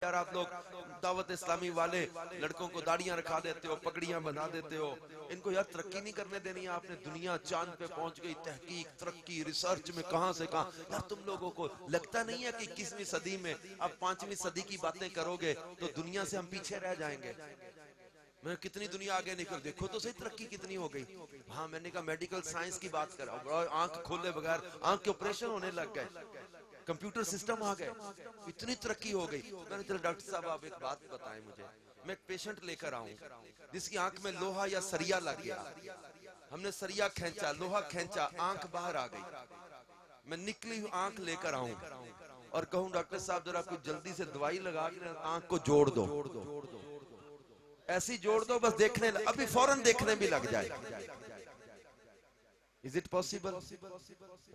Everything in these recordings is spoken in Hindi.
यार आप लोग दावत इस्लामी वाले लड़कों को दाढ़ियां रखा देते हो, पगड़ियां बना देते हो, इनको यार तरक्की नहीं करने देनी है आपने। दुनिया चांद पे पहुंच गई, तहकीक तरक्की रिसर्च में कहां से कहां। यार तुम लोगों को लगता नहीं है कि 21वीं सदी में अब 5वीं सदी की बातें करोगे तो दुनिया से हम पीछे रह जाएंगे। मैं कितनी दुनिया आगे निकल, देखो तो सही तरक्की कितनी हो गई। हाँ मैंने कहा मेडिकल साइंस की बात करा, आंख खोले बगैर आंख के ऑपरेशन होने लग गए, कंप्यूटर सिस्टम आ गए, इतनी तरक्की हो गई। मैंने चलो डॉक्टर साहब आप एक बात बताएं मुझे, मैं एक पेशेंट लेकर आऊं जिसकी आंख में लोहा या सरिया लग गया, हमने सरिया खींचा, लोहा खींचा, आंख बाहर आ गई। मैं निकली हुई आंख लेकर आऊं और कहूं डॉक्टर साहब जरा कुछ जल्दी से दवाई लगा के आंख को जोड़ दो, ऐसी जोड़ दो बस देखने अभी फौरन देखने भी लग जाए। Is it possible?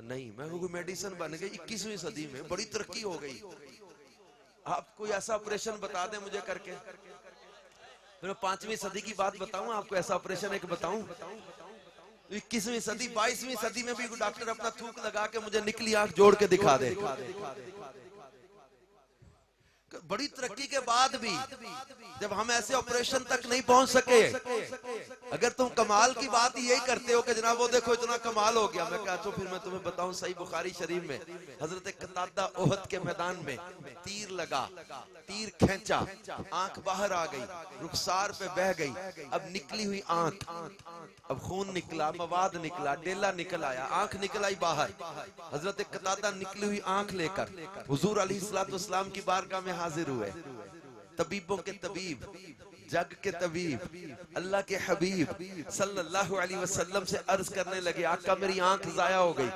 नहीं। मैं कोई मेडिसिन बन गई 21वीं सदी में, बड़ी तरक्की हो गई। आप कोई ऐसा ऑपरेशन बता दें मुझे करके, फिर मैं 5वीं सदी की बात बताऊं आपको, ऐसा ऑपरेशन एक बताऊं। 21वीं सदी 22वीं सदी में भी डॉक्टर अपना थूक लगा के मुझे निकली आंख जोड़ के दिखा दे। बड़ी तरक्की के बाद भी जब हम ऐसे ऑपरेशन तक नहीं पहुंच सके, अगर तुम कमाल की बात यही करते हो कि जनाब वो देखो इतना कमाल हो गया, मैं कहा तो फिर मैं तुम्हें बताऊं, सही बुखारी शरीफ में हजरत कतादा ओहद के मैदान में तीर लगा, तीर खींचा, आंख बाहर आ गई, रुखसार पे बह गई, अब निकली हुई आंख, अब खून निकला, मवाद निकला, डेला निकल आया, आंख निकल आई बाहर। हजरत कतादा निकली हुई आंख लेकर हुजूर अलैहिस्सलाम की बारगाह में हाजिर हुए। तबीबों के तबीब, जग के तबीब, अल्लाह के हबीब सल्लल्लाहु अलैहि वसल्लम से अर्ज करने लगे, आका मेरी आंख जाया हो गई।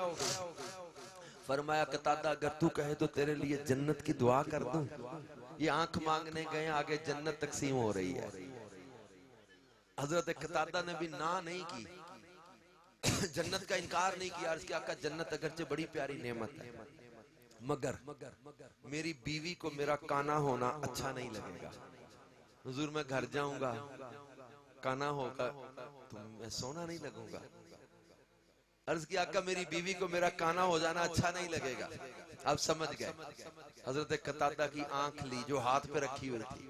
फरमाया कतादा अगर तू कहे तो तेरे लिए जन्नत की दुआ कर दूं। ये आंख मांगने गए, आगे जन्नत तकसीम हो रही है। हजरत कतादा ने भी ना नहीं की, जन्नत का इनकार नहीं किया, अर्ज किया जन्नत अगरचे बड़ी प्यारी नेमत है, मगर मेरी बीवी को मेरा काना होना अच्छा नहीं लगेगा। हुजूर मैं घर जाऊंगा, काना होगा तो मैं सोना नहीं लगूंगा। अर्ज किया आका मेरी बीवी को मेरा काना हो जाना अच्छा नहीं लगेगा। आप समझ गए। हजरत कतादा की आंख ली जो हाथ पे रखी हुई थी,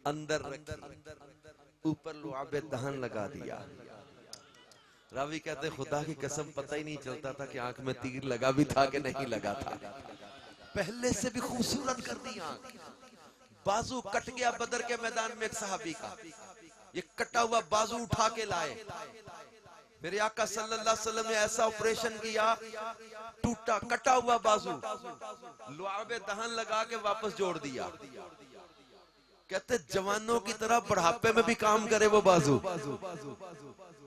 अंदर रखी, ऊपर लुआबे दहन लगा दिया। रावी कहते खुदा की कसम पता ही नहीं चलता था कि आंख में तीर लगा भी था कि नहीं लगा था। पहले से भी खूबसूरत कर दी आंख। बाजू कट गया बदर के मैदान में एक सहाबी का, ये कटा हुआ बाजू उठा के लाए, मेरे आका सल्लल्लाहु अलैहि वसल्लम ने ऐसा ऑपरेशन किया, टूटा कटा हुआ बाजू लुआबे दहन लगा के वापस जोड़ दिया। कहते जवानों की तरह बुढ़ापे में भी काम करे वो बाजू।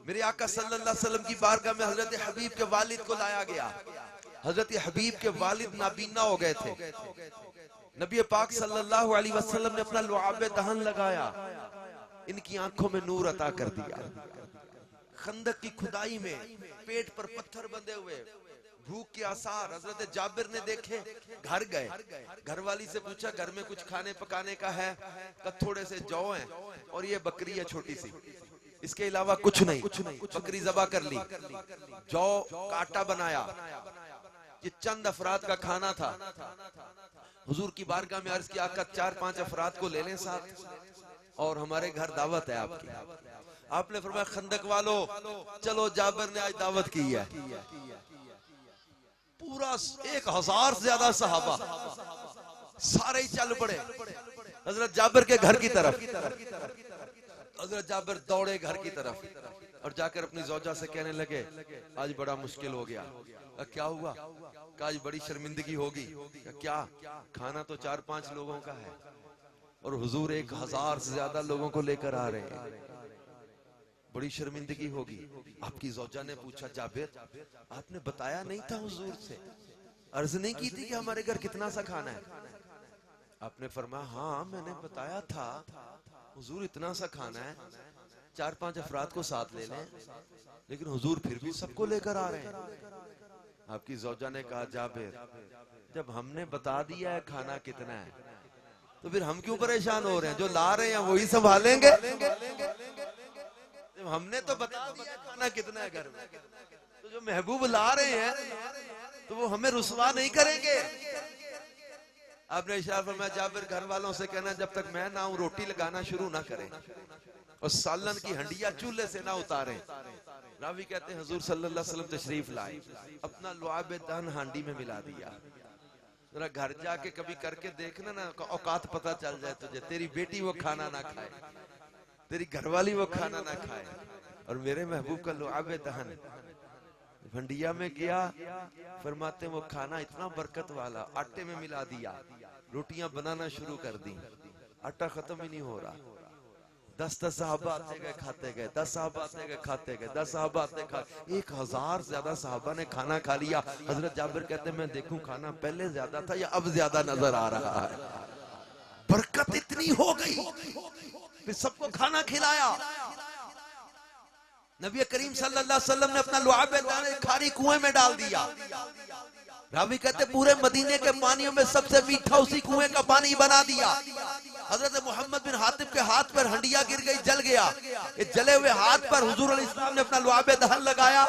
मेरे आका सल्लल्लाहु अलैहि वसल्लम की बारगाह में हजरत हबीब के वालिद को लाया गया। हजरत हबीब के वालिद नाबीना हो गए थे। नबी पाक सल्लल्लाहु अलैहि वसल्लम ने अपना लुआबे दहन लगाया, इनकी आंखों में नूर अता कर दिया। खंदक की खुदाई में पेट पर पत्थर बंधे हुए, भूख के आसार हजरत जाबिर ने देखे, घर गए, घर वाली से पूछा घर में कुछ खाने पकाने का है? थोड़े से जौ हैं और ये बकरी है छोटी सी, इसके अलावा कुछ नहीं। बकरी ज़बा कर ली, जौ काटा बनाया, ये चंद अफराद का खाना था। हुजूर की बारगाह में अर्ज किया आका 4-5 अफराद को ले लें साथ, और हमारे घर दावत है आपकी। आपने फरमाया खंदक वालों चलो, जाबिर ने आज दावत की है। पूरा 1000 से ज्यादा सहाबा सारे ही चल पड़े हजरत जाबिर के घर की तरफ। हजरत जाबिर दौड़े घर की तरफ और जाकर अपनी ज़ौजा से कहने लगे आज बड़ा मुश्किल हो गया। क्या हुआ? आज बड़ी शर्मिंदगी होगी। क्या? खाना तो 4-5 लोगों का है और हुजूर 1000 से ज्यादा लोगों को लेकर आ रहे हैं, बड़ी शर्मिंदगी होगी। आपकी ज़ौजा ने पूछा जाबिर आपने बताया नहीं था हुजूर से, अर्ज नहीं की थी कि हमारे घर कितना सा खाना है? आपने फरमाया हाँ मैंने बताया था हुजूर इतना सा खाना है, 4-5 अफराद को साथ ले लें, लेकिन हुजूर फिर भी सबको लेकर आ रहे हैं। आपकी ज़ौजा ने कहा जाबिर जब हमने बता दिया है खाना कितना है तो फिर हम क्यों परेशान हो रहे हैं? जो ला रहे हैं वही संभालेंगे। हमने तो बता दिया खाना कितना है घर में, तो जो महबूब ला रहे हैं तो वो हमें रुसवा नहीं करेंगे। आपने इशारा फरमाया जाबिर घर वालों से कहना जब तक मैं ना हूं रोटी लगाना शुरू ना करें और सालन की हंडिया चूल्हे से ना उतारें। रावी कहते हैं हुजूर सल्लल्लाहु अलैहि वसल्लम तशरीफ लाए, अपना लुआब दहन हांडी में मिला दिया। जरा घर जाके कभी करके देखना ना, औकात पता चल जाए तुझे। तेरी बेटी वो खाना ना खाए, तेरी घरवाली वो खाना ना खाए, और मेरे महबूब का लुआब दहन हंडिया में गया। फरमाते वो खाना इतना बरकत वाला, आटे में मिला दिया, रोटियां बनाना शुरू कर दी, आटा खत्म ही नहीं हो रहा। 10 साहबा आते गए खाते गए, 10 साहबा आते गए खाते गए, 10 साहबा आते खा 1000 ज्यादा साहबा ने खाना खा लिया। हजरत जाबिर कहते मैं देखूं खाना पहले ज्यादा था या अब ज्यादा नजर आ रहा है। बरकत इतनी हो गई, फिर सबको खाना खिलाया। नबी करीम सल्लल्लाहु अलैहि वसल्लम ने अपना लुआब दहन खारी कुएं में डाल दिया। रावी कहते पूरे मदीने के पानियों में सबसे मीठा उसी कुएं का पानी बना दिया। हजरत मोहम्मद बिन हातिब के हाथ पर हंडिया गिर गई, जल गया। ये जले हुए हाथ पर हुजूर अलैहिस्सलाम ने अपना लुआब दहन लगाया,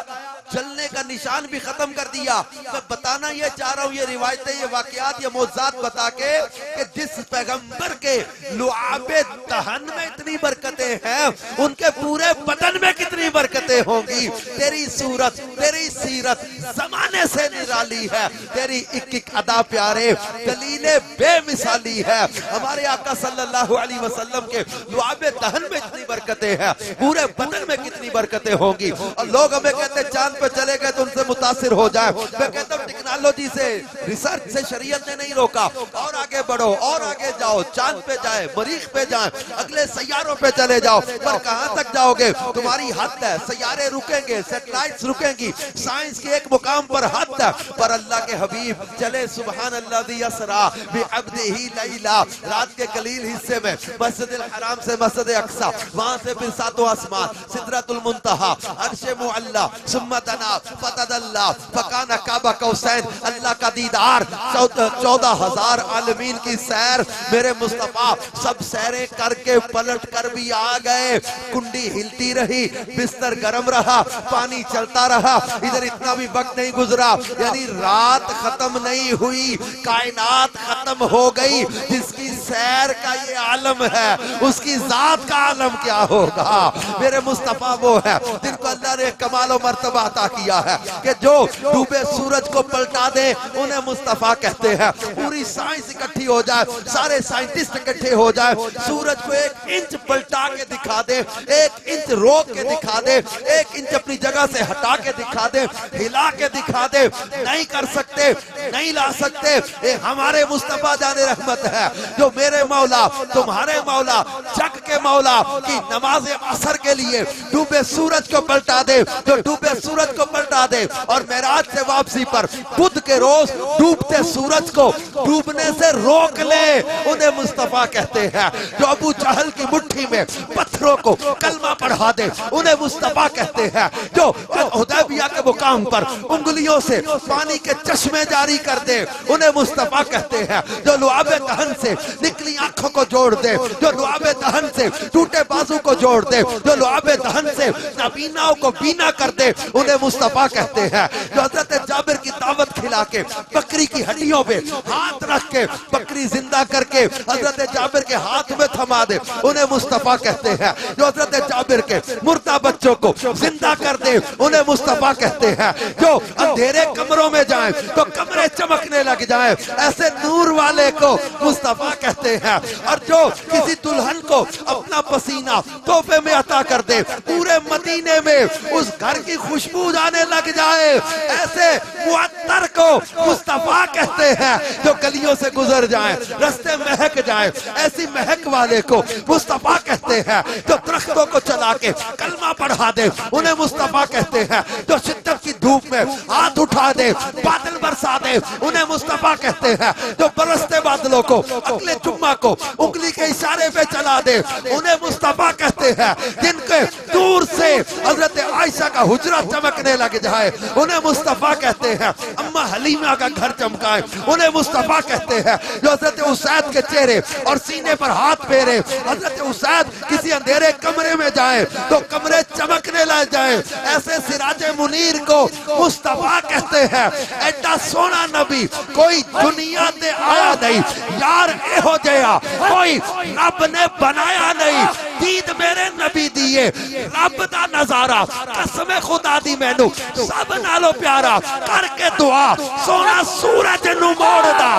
जलने का निशान भी खत्म कर दिया। मैं बताना ये चाह रहा हूँ, ये रिवायतें, ये वाकयात, ये मौजूदात बता के कि जिस पैगंबर के लुआब दहन में इतनी बरकतें हैं, उनके पूरे बदन में कितनी बरकतें होंगी। तेरी सूरत, तेरी सीरत जमाने से निराली है, तेरी एक एक अदा प्यारे दलीले बेमिसाली है। हमारे आका सल्लल्लाहु अलैहि वसल्लम के लुआब दहन में इतनी बरकतें हैं, पूरे बदन में कितनी बरकतें होंगी। और लोग हमें कहते हैं चांद पे चले गए तो उनसे मुतासिर हो जाए। मैं कहता हूँ टेक्नोलॉजी से, रिसर्च से शरीयत ने नहीं रोका, और आगे बढ़ो और आगे जाओ, चांद पे जाए, मरीख पे जाए, अगले सैयारों पे चले जाओ, पर कहां तक जाओगे? तुम्हारी हद है, सैयारे रुकेंगे, सैटेलाइट्स रुकेंगी, साइंस के एक मुकाम पर हद है, पर अल्लाह के हबीब चले सुबहान अल्लाज़ी यसरा बिअब्दिही लैला, रात के कलील हिस्से में मस्जिदुल हराम से मस्जिद अक्सा, वहां से फिर सातों आसमान, सिदरतुल मुंतहा, अर्शे मुअल्ला, सुम्मा तना फतदल्ला फकाना काबा कौसैन, अल्लाह का दीदार, 14,000 आलमीन की सैर। मेरे मुस्तफा सब सैरें करके पलट कर भी आ गए। कुंडी हिलती रही, बिस्तर गर्म रहा, पानी चलता रहा, इधर इतना भी वक्त नहीं गुजरा, यानी रात खत्म नहीं हुई, कायनात खत्म हो गई। जिसकी सैर का ये आलम है, उसकी जात का आलम क्या होगा? मेरे मुस्तफा वो है जिनको अल्लाह ने कमाल और मर्तबा अता किया है कि जो डूबे सूरज को पलटा दे, उन्हें मुस्तफा कहते हैं। पूरी साइंस इकट्ठी हो जाए, सारे साइंटिस्ट इकट्ठे हो जाए, सूरज को 1 इंच पलटा के दिखा दे, 1 इंच रोक के दिखा दे, 1 इंच अपनी जगह से हटा के दिखा दे, हिला के दिखा दे, नहीं कर सकते, नहीं ला सकते। ये हमारे मुस्तफा जाने रहमत है, जो मेरे मौला, तुम्हारे मौला, जग के मौला की नमाज असर के लिए डूबे सूरज को पलटा दे, जो डूबे सूरज को पलटा दे, और मेराज से वापसी पर बुध के रोज डूबते सूरज को डूबने से रोक ले, उन्हें मुस्तफा कहते हैं। जो अबू जहल की मुट्ठी में पत्थरों को कलमा पढ़ा दे, उन्हें मुस्तफा कहते हैं। जो हुदैबिया के मुकाम पर उंगलियों से पानी के चश्मे जारी कर दे, उन्हें मुस्तफा कहते हैं। जो लुआब दहन से निकली आंखों को जोड़ दे, जो लुआब दहन से टूटे बाजू को जोड़ दे, जो लुआब दहन से नाबीनाओं को बीना कर दे, उन्हें मुस्तफा कहते हैं। जो हजरत जाबिर की दावत खिला के बकरी की हड्डियों पे हाथ रख के बकरी जिंदा करके हजरत जाबिर के हाथ में थमा दे, उन्हें मुस्तफा कहते हैं। जो हजरत जाबिर के मुर्दा बच्चों को जिंदा कर दे, उन्हें मुस्तफा कहते हैं। जो अंधेरे कमरों में जाए तो कमरे चमकने लग जाए, ऐसे नूर वाले को मुस्तफा कहते हैं। और जो किसी दुल्हन को अपना पसीना तोहफे में अता कर दे, पूरे मदीने में उस घर की खुशबू जाने लग जाए, ऐसे मुअत्तर को मुस्तफा कहते हैं। जो गलियों से गुजर जाए, रास्ते महक जाए, ऐसी महक वाले को मुस्तफा कहते हैं। जो दरख्तों को चला के कलमा पढ़ा दे, उन्हें मुस्तफा कहते हैं। जो शिद्दत की धूप में हाथ उठा दे, बादल बरसा दे, उन्हें मुस्तफा कहते हैं। जो बरसते बादलों को अगले जुम्मा को उंगली के इशारे पे चला दे, उन्हें मुस्तफा कहते हैं। जिनके दूर से हजरत आयशा का हुजरा चमकने लग जाए, उन्हें मुस्तफा कहते हैं। अम्मा हलीमा का घर चमकाए, उन्हें मुस्तफा कहते हैं। जो हजरत उसैद के चेहरे और सीने पर हाथ फेरे, हजरत उसैद किसी अंधेरे कमरे में जाए तो कमरे चमकने लग जाए, ऐसे सिराजे मुनीर को मुस्तफा कहते हैं। एडा सोना नबी कोई दुनिया ते आया नहीं यार, एहो जया कोई रब ने बनाया नहीं। दीद मेरे नबी दिए रब दा नजारा, कसम खुदा दी मैनू सब नालों प्यारा। करके दुआ सोना सूरज नू मोड़दा,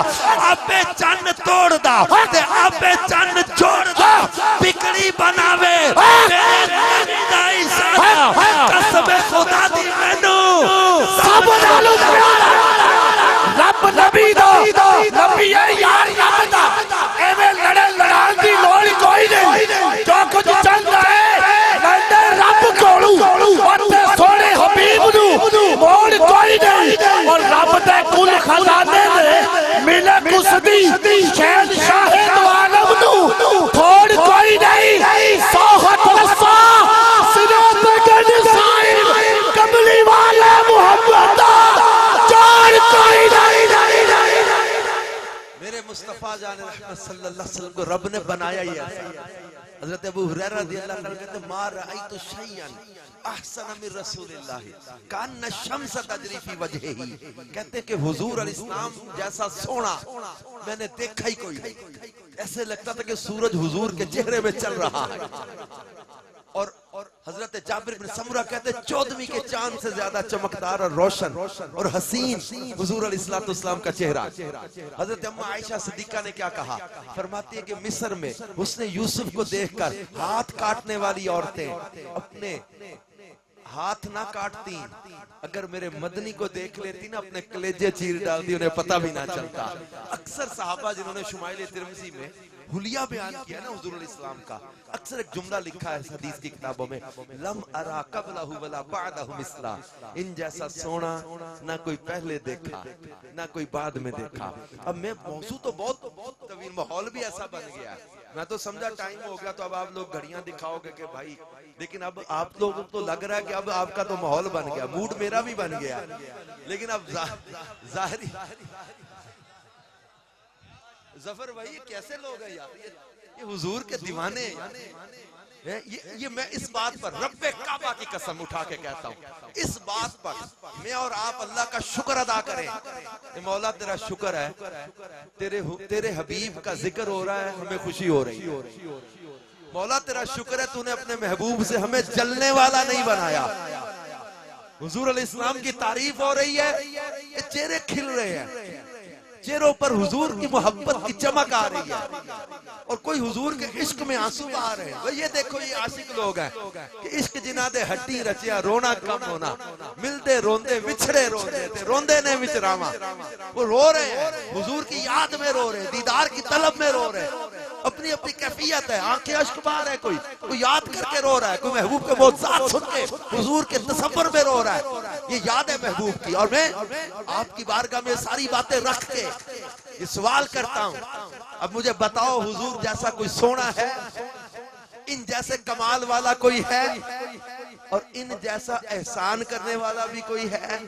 आपे चन्न तोड़दा ते आपे चन्न जोड़दा, बिकड़ी बनावे मेरे नबी दा इशारा, कसम खुदा दी मैनू सब नालों प्यारा। रब नबी दा नबी है यार, रब दा एवें लड़े लड़ान दी लोड़ कोई नहीं। जो कुछ चाहता है लड़े रब कोलू, ओते सोने हबीब नू मोड़ कोई नहीं। और रब दे कुल खजाने दे मिले कुसदी शहंशाह दो आलम नू थोड़ कोई नहीं। सोहत रसा सिरात गन साहिब कमली वाले मोहम्मद जान कोई नहीं। मेरे मुस्तफा जान रहमत सल्लल्लाहु अलैहि वसल्लम को रब ने बनाया ही ऐसा। हजरत अबू हुरैरा रज़ियल्लाहु अन्हु कहते हैं, मा रअयतु शैयन अहसन मिन रसूलिल्लाह कान्न शम्स तजरी फी वजहिही। कहते हैं कि हुजूर अलैहिस्सलाम जैसा सोना मैंने देखा ही कोई नहीं। ऐसे लगता था कि सूरज हुजूर के चेहरे में चल रहा है। और हजरत जाबिर बिन समुरा कहते 14वीं के चांद से ज्यादा चमकदार और रोशन और हसीन हुजूर अलैहिस्सलाम का चेहरा। हजरत अम्मा आयशा सिद्दीका ने क्या कहा, फरमाती है कि मिस्र में उसने यूसुफ को देखकर हाथ काटने वाली औरतें अपने हाथ ना काटती, अगर मेरे मदनी को देख लेती ना अपने कलेजे चीर डालती, उन्हें पता भी ना चलता। अक्सर सहाबा जिन्होंने शुमाइल तिरमिज़ी में हुलिया बयान किया ना हुजूर अलैहिस्सलाम का, अक्सर एक जुमला लिखा है हदीस की किताबों में, लम अरा कबलहु वला बअदहु मिसला। इन जैसा सोना ना कोई पहले देखा ना कोई बाद में देखा। अब मैं मौजू तो बहुत तवील, माहौल भी ऐसा बन गया है। मैं तो समझा टाइम हो गया तो अब आप लोग घड़ियां दिखाओगे कि भाई, लेकिन अब आप लोगों को तो लग रहा है कि अब आपका तो माहौल बन गया, मूड मेरा भी बन गया। लेकिन अब जाहिर जफर भाई ये कैसे लोग हैं यार, ये हुजूर के दीवाने ये मैं इस बात पर रब्बे काबा की कसम उठा के कहता हूँ, इस बात पर मैं और आप अल्लाह का शुक्र अदा करें। मौला तेरा शुक्र है, तेरे हबीब का जिक्र हो रहा है, हमें खुशी हो रही है। मौला तेरा शुक्र है तूने अपने महबूब से हमें जलने वाला नहीं बनाया। हुजूर अलैहिस्सलाम की तारीफ हो रही है, ये चेहरे खिल रहे हैं, चेहरों पर हुजूर की मोहब्बत की चमक आ रही है और कोई हुजूर के इश्क में आंसू आ रहे हैं। ये देखो ये आशिक लोग हैं कि इश्क जिन्हां दे हड्डी रचिया रोना कम होना, मिलते रोंदे विछड़े रोंदे ते रोंदे ने विचरावा। वो रो रहे हैं, हुजूर की याद में रो रहे हैं, दीदार की तलब में रो रहे हैं। अपनी अपनी कैफियत है, आंखें अश्कबार है, कोई याद करके रो रहा है, कोई महबूब के मौजज़ात सुन के हुजूर के तसव्वुर में रो रहा है। ये याद है महबूब की। और मैं आपकी बारगाह में सारी बातें रख के ये सवाल करता हूं, अब मुझे बताओ हुजूर जैसा कोई सोना है, इन जैसे कमाल वाला कोई है, और इन जैसा एहसान करने वाला भी कोई है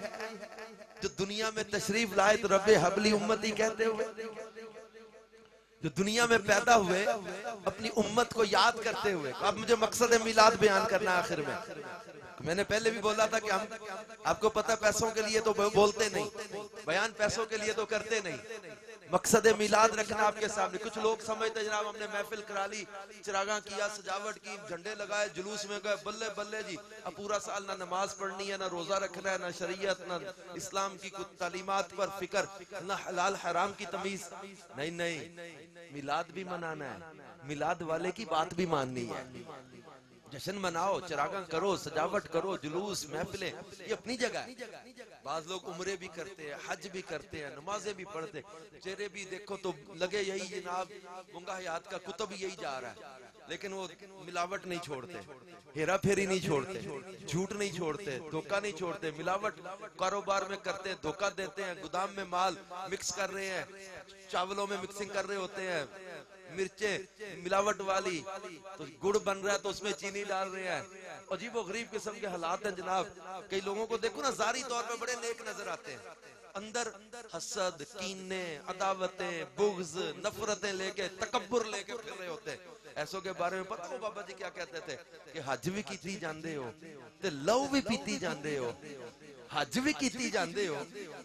जो दुनिया में तशरीफ लाए तो रब्बे हबली उम्मती कहते हुए, जो दुनिया में पैदा हुए अपनी उम्मत को याद करते हुए। अब मुझे मकसद मिलाद बयान करना आखिर में। मैंने पहले भी बोला था कि हम आपको पता पैसों के लिए तो बोलते नहीं, बयान पैसों के लिए तो करते नहीं, मकसद मिलाद रखना आपके सामने। कुछ लोग समझते जनाब हमने महफिल करा ली, चिरागा किया, सजावट की, झंडे लगाए, जुलूस में गए, बल्ले बल्ले जी अब पूरा साल ना नमाज पढ़नी है, ना रोजा रखना है, ना शरीयत, ना इस्लाम की कुछ तालीमात पर फिक्र, ना हलाल हराम की तमीज। नहीं नहीं, मिलाद भी मनाना है, मिलाद वाले की बात भी माननी है। जश्न मनाओ, चिरागा करो, सजावट करो, जुलूस महफिलें, ये अपनी जगह है। बाज लोग उम्रे भी करते हैं, हज भी करते हैं, नमाजें भी पढ़ते, चेहरे भी देखो तो लगे यही जनाब गुंगा हयात का कुतुब यही जा रहा है, लेकिन वो मिलावट नहीं छोड़ते, हेरा फेरी नहीं छोड़ते, झूठ नहीं छोड़ते, धोखा नहीं छोड़ते, मिलावट कारोबार में करते हैं, धोखा देते हैं, गोदाम में माल मिक्स कर रहे हैं, चावलों में मिक्सिंग कर रहे होते हैं, मिर्चें मिलावट वाली, तो गुड़ बन रहा है तो उसमें चीनी डाल रहे हैं। अजीबो गरीब किस्म के हालात हैं जनाब। कई लोगों को देखो ना ज़ाहिरी तौर पे बड़े नेक नजर आते हैं, अंदर हसद, कीने, अदावतें, बुग़्ज़, नफरतें लेके, तकब्बुर लेके फिर रहे होते हैं। ऐसों के बारे में पता हो बाबा जी क्या कहते थे कि हज भी कीती जांदे हो ते लहू भी पीती जांदे हो, हज भी कीती जांदे हो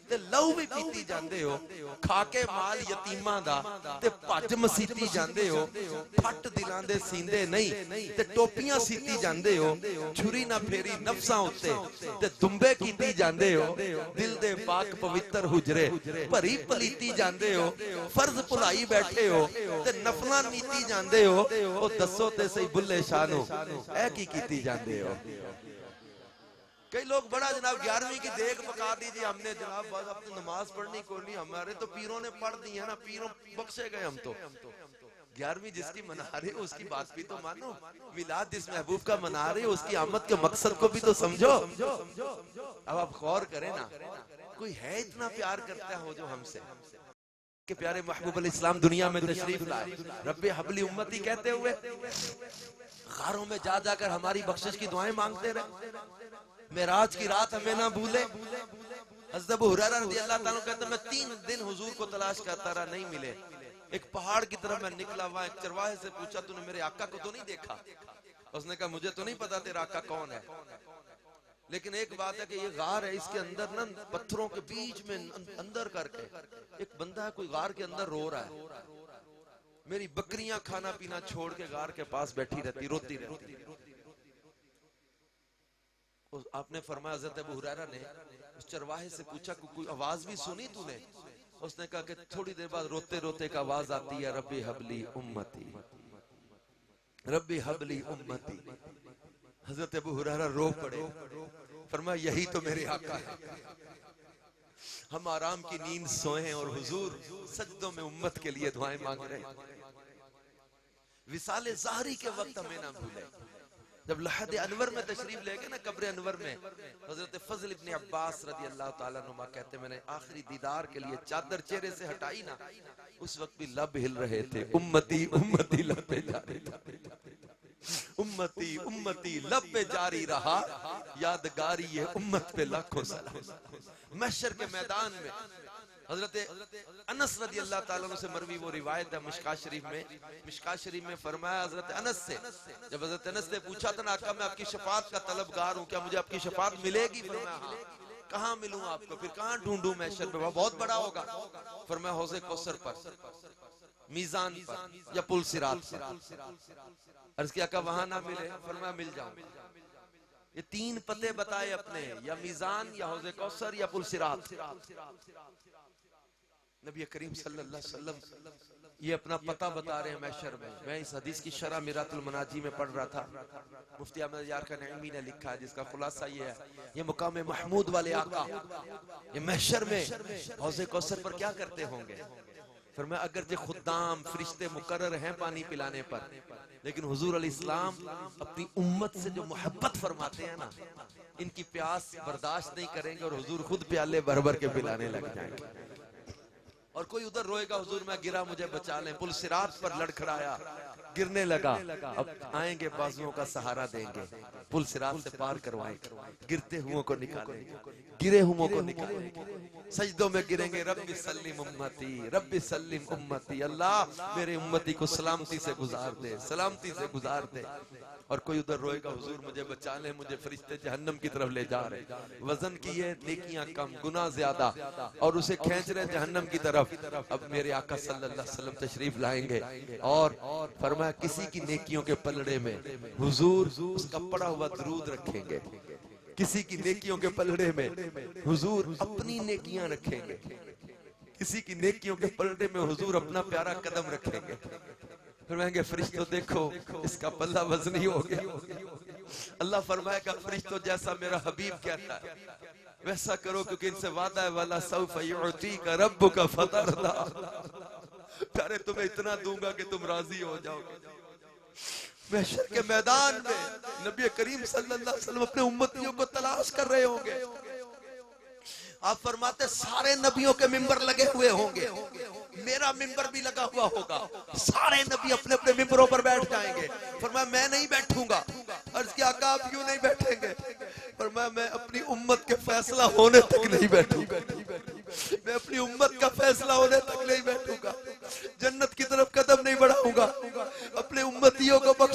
ते लहू भी पीती जांदे हो, खाके माल यतीमां दा ते भज मसीती जांदे हो, फट दिलां दे सींदे नहीं ते टोपियां सीती जांदे हो, छुरी ना फेरी नफ्सां उत्ते ते दुंबे कीती जांदे हो, दिल दे पाक पवित्र हुजरे भरी पलीती जांदे हो, फर्ज भुलाई बैठे हो ते नफलां नीती जांदे हो। ओ दसो ते सही बुल्ले शाह नू ऐ की कीती जांदे हो। कई लोग बड़ा जनाब 11वीं की देख पका दीजिए हमने जनाब, बस अपनी नमाज पढ़नी कोई नहीं, हमारे तो पीरों ने पढ़ दी है ना, पीरों बख्शे गए हम तो। 11वीं जिसकी मना रहे हो उसकी बात भी तो मानो, मिलाद जिस महबूब का मना रहे हो उसकी आमद के मकसद को भी तो समझो। अब आप गौर करें ना, कोई है इतना प्यार करता हो जो हमसे के प्यारे महबूब अल इस्लाम दुनिया में तशरीफ लाए, रब्बे हबली उम्मती कहते हुए गारों में जा जाकर हमारी बख्शिश की दुआएं मांगते रहे। मेराज की रात हमें ना भूले। हज़रत अबू हुरैरा रज़ियल्लाहु ताला कहते मैं 3 दिन हुजूर को तलाश करता रहा, नहीं मिले। एक पहाड़ की तरफ मैं निकला, वहां एक चरवाहे से पूछा तूने मेरे आका को तो नहीं देखा? उसने कहा मुझे तो नहीं पता तेरा आका कौन है, लेकिन एक बात है कि ये गार है, इसके अंदर ना पत्थरों के बीच में अंदर करके एक बंदा है, कोई गार के अंदर रो रहा है। मेरी बकरियां खाना पीना छोड़ के गार के पास बैठी रहती, रोती रहती। आपने फरमाया, हज़रत अबू हुरैरा ने उस चरवाहे से पूछा कोई आवाज भी सुनी तूने? उसने कहा कि थोड़ी देर बाद रोते रोते एक आवाज आती है, रब्बी हबली उम्मती, रब्बी हबली उम्मती। हज़रत अबू हुरैरा रो पड़े, फरमाया यही तो मेरे आका है। हम आराम की नींद सोए हैं और हुजूर सजदों में उम्मत के लिए दुआएं मांग रहे हैं। विसाले ज़ाहरी के वक्त हमें ना भूले। जब लहद अनवर में तशरीफ ले गए ना, कब्र अनवर में, हजरत फजल इब्ने अब्बास रज़ी अल्लाह ताला नुमा कहते मैंने आखिरी दीदार के लिए चादर चेहरे से हटाई ना, उस वक्त भी लब हिल रहे थे, उम्मती उम्मती लब पे जारी था, उम्मती उम्मती लब पे जारी रहा, यादगारी ये उम्मत पे लाखों सलाम। महशर के मैदान में हजरत अनस रज़ी अल्लाह ताला अन्हु से मरवी वो रिवायत है मिशकात शरीफ में, मिशकात शरीफ में फरमाया हजरत अनस से, जब हजरत अनस ने पूछा था ना आका मैं आपकी शफाअत का तलबगार हूँ, क्या मुझे आपकी शफाअत मिलेगी? फरमाया हाँ। कहाँ मिलूं आपको? फिर कहाँ ढूंढूं महशर पे? वह बहुत बड़ा होगा। फरमाया हौज़े कौसर पर, मीजान पर या पुल सिरात पर। अर्ज़ किया वहां ना मिले? फरमाया मिल जाऊं। ये 3 पते बताए अपने, या मीजान या हौज़े कौसर या पुल सिरात। नबी करीम सल्लल्लाहु अलैहि वसल्लम ये अपना पता बता रहे हैं महशर में। मैं इस हदीस की शरह मिरातुल मनाजी में पढ़ रहा था, मुफ्ती अहमद यार का नईमी ने लिखा है, जिसका खुलासा ये है, ये मुकाम महमूद वाले आका ये महशर में हौज़े कौसर पर क्या करते होंगे? फिर मैं अगर जो खुदाम फरिश्ते मुकर्रर हैं पानी पिलाने पर, लेकिन हुजूर अल इस्लाम अपनी उम्मत से जो मोहब्बत फरमाते हैं ना, इनकी प्यास बर्दाश्त नहीं करेंगे और हुजूर खुद प्याले भर भर के पिलाने लग जाएंगे। और कोई उधर रोएगा हुजूर मैं गिरा मुझे बचा लें, पुल सिरात पर लड़खड़ाया गिरने लगा, अब आएंगे बाजुओं का सहारा देंगे, पुल सिरात से पार करवाएंगे, गिरते हुओं को निकालेंगे, गिरे हुओं को निकालेंगे, सजदों में गिरेंगे, रब्बी सल्लिम उम्मती, रब्बी सल्लिम उम्मती, अल्लाह मेरे उम्मती को सलामती से गुजार दे, सलामती से गुजार दे। और कोई उधर रोएगा हुजूर मुझे बचा ले, मुझे फरिश्ते जहन्नम की तरफ ले जा रहे, वजन की है, नेकियां कम, गुनाह ज्यादा, और उसे खींच रहे जहन्नम की तरफ। अब मेरे आका सल्लल्लाहु अलैहि वसल्लम तशरीफ लाएंगे और फरमाया किसी की नेकियों के पलड़े में हुजूर उसका पड़ा हुआ दरूद रखेंगे, किसी की नेकियों के पलड़े में हुजूर अपनी नेकियां रखेंगे, किसी की नेकियों के पलड़े में हुजूर अपना प्यारा कदम रखेंगे। फरमाएंगे फरिश्तों देखो इसका पल्ला वजनी हो गया। अल्लाह फरमाएगा फरिश्तों जैसा मेरा हबीब कहता है वैसा करो, क्योंकि इनसे वादा है वाला सौफ युतीका रब्बुका फतरदा, प्यारे तुम्हें इतना दूंगा कि तुम राजी हो जाओगे। महशर के मैदान में नबी करीम सल्लल्लाहु अलैहि वसल्लम अपने उम्मतियों को तलाश कर रहे होंगे। आप फरमाते सारे नबियों के मिंबर लगे हुए होंगे, मेरा मिंबर भी लगा हुआ होगा, सारे नबी अपने अपने मिंबरों पर बैठ जाएंगे। फरमाया मैं नहीं बैठूंगा। अर्ज किया आका आप क्यों नहीं बैठेंगे? फरमाया मैं अपनी उम्मत के फैसला होने तक नहीं बैठूंगा, मैं अपनी उम्मत का फैसला होने तक नहीं बैठूंगा, जन्नत की तरफ कदम नहीं बढ़ाऊंगा, अपने उम्मतियों को बख्श